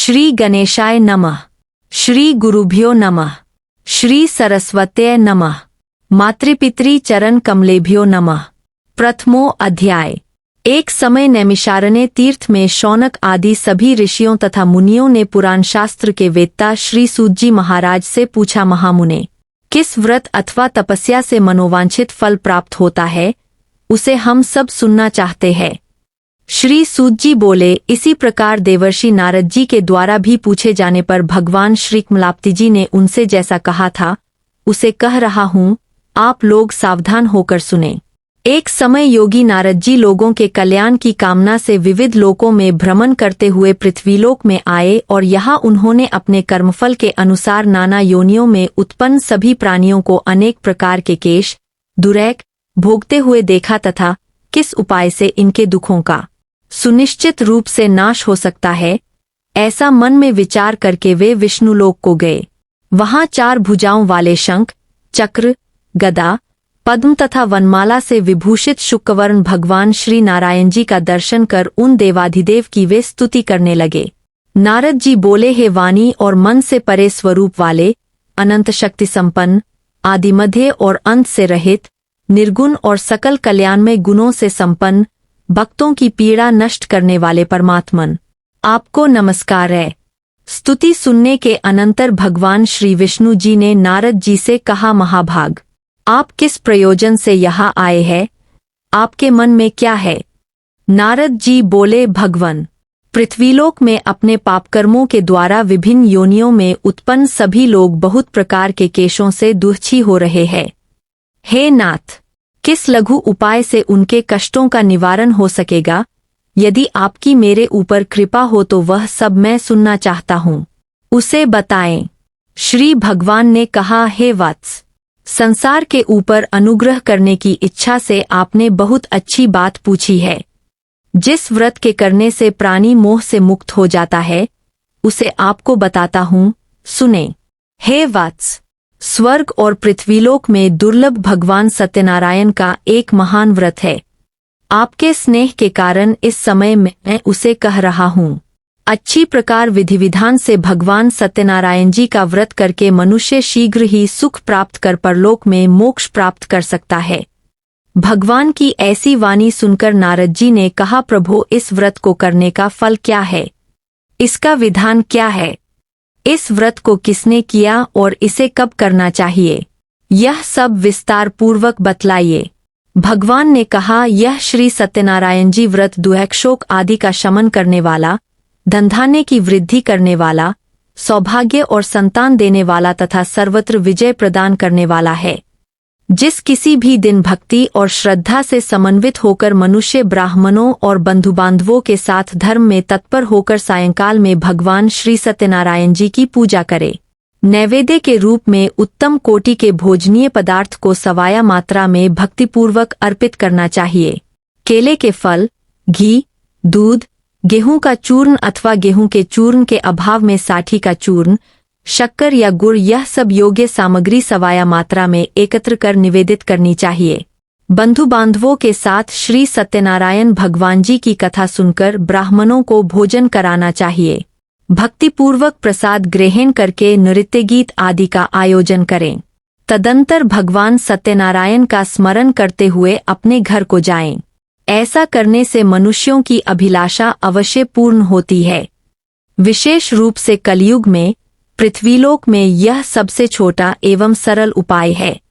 श्री गणेशाय नमः। श्री गुरुभ्यो नमः। श्री सरस्वत्यै नमः। मातृपितृ चरण कमलेभ्यो नमः। प्रथमो अध्याय। एक समय नैमिषारण्य तीर्थ में शौनक आदि सभी ऋषियों तथा मुनियों ने पुराण शास्त्र के वेत्ता श्री सूत जी महाराज से पूछा, महामुने, किस व्रत अथवा तपस्या से मनोवांछित फल प्राप्त होता है, उसे हम सब सुनना चाहते हैं। श्री सूत जी बोले, इसी प्रकार देवर्षि नारद जी के द्वारा भी पूछे जाने पर भगवान श्री कमलापति जी ने उनसे जैसा कहा था उसे कह रहा हूँ, आप लोग सावधान होकर सुने। एक समय योगी नारद जी लोगों के कल्याण की कामना से विविध लोकों में भ्रमण करते हुए पृथ्वीलोक में आए और यहाँ उन्होंने अपने कर्मफल के अनुसार नाना योनियों में उत्पन्न सभी प्राणियों को अनेक प्रकार के केश दुरैक भोगते हुए देखा तथा किस उपाय से इनके दुखों का सुनिश्चित रूप से नाश हो सकता है, ऐसा मन में विचार करके वे विष्णुलोक को गए। वहां 4 भुजाओं वाले शंख, चक्र, गदा, पद्म तथा वनमाला से विभूषित शुक्रवर्ण भगवान श्री नारायण जी का दर्शन कर उन देवाधिदेव की वे स्तुति करने लगे। नारद जी बोले, हे वाणी और मन से परे स्वरूप वाले, अनंत शक्ति संपन्न, आदि मध्य और अंत से रहित, निर्गुण और सकल कल्याणमय गुणों से संपन्न, भक्तों की पीड़ा नष्ट करने वाले परमात्मन, आपको नमस्कार है। स्तुति सुनने के अनंतर भगवान श्री विष्णु जी ने नारद जी से कहा, महाभाग, आप किस प्रयोजन से यहाँ आए हैं, आपके मन में क्या है? नारद जी बोले, भगवन, पृथ्वीलोक में अपने पापकर्मों के द्वारा विभिन्न योनियों में उत्पन्न सभी लोग बहुत प्रकार के केशों से दुखी हो रहे हैं। हे नाथ, किस लघु उपाय से उनके कष्टों का निवारण हो सकेगा? यदि आपकी मेरे ऊपर कृपा हो तो वह सब मैं सुनना चाहता हूँ, उसे बताएं। श्री भगवान ने कहा, हे वत्स, संसार के ऊपर अनुग्रह करने की इच्छा से आपने बहुत अच्छी बात पूछी है। जिस व्रत के करने से प्राणी मोह से मुक्त हो जाता है, उसे आपको बताता हूँ, सुने। हे वत्स, स्वर्ग और पृथ्वीलोक में दुर्लभ भगवान सत्यनारायण का एक महान व्रत है। आपके स्नेह के कारण इस समय मैं उसे कह रहा हूँ। अच्छी प्रकार विधि विधान से भगवान सत्यनारायण जी का व्रत करके मनुष्य शीघ्र ही सुख प्राप्त कर परलोक में मोक्ष प्राप्त कर सकता है। भगवान की ऐसी वाणी सुनकर नारद जी ने कहा, प्रभु, इस व्रत को करने का फल क्या है? इसका विधान क्या है? इस व्रत को किसने किया और इसे कब करना चाहिए? यह सब विस्तार पूर्वक बतलाइए। भगवान ने कहा, यह श्री सत्यनारायण जी व्रत दुःख आदि का शमन करने वाला, धनधान्य की वृद्धि करने वाला, सौभाग्य और संतान देने वाला तथा सर्वत्र विजय प्रदान करने वाला है। जिस किसी भी दिन भक्ति और श्रद्धा से समन्वित होकर मनुष्य ब्राह्मणों और बंधुबांधवों के साथ धर्म में तत्पर होकर सायंकाल में भगवान श्री सत्यनारायण जी की पूजा करे, नैवेद्य के रूप में उत्तम कोटि के भोजनीय पदार्थ को सवाया मात्रा में भक्तिपूर्वक अर्पित करना चाहिए। केले के फल, घी, दूध, गेहूं का चूर्ण अथवा गेहूं के चूर्ण के अभाव में साठी का चूर्ण, शक्कर या गुड़, यह सब योग्य सामग्री सवाया मात्रा में एकत्र कर निवेदित करनी चाहिए। बंधु बांधवों के साथ श्री सत्यनारायण भगवान जी की कथा सुनकर ब्राह्मणों को भोजन कराना चाहिए। भक्तिपूर्वक प्रसाद ग्रहण करके नृत्य गीत आदि का आयोजन करें। तदंतर भगवान सत्यनारायण का स्मरण करते हुए अपने घर को जाएं। ऐसा करने से मनुष्यों की अभिलाषा अवश्य पूर्ण होती है। विशेष रूप से कलयुग में पृथ्वीलोक में यह सबसे छोटा एवं सरल उपाय है।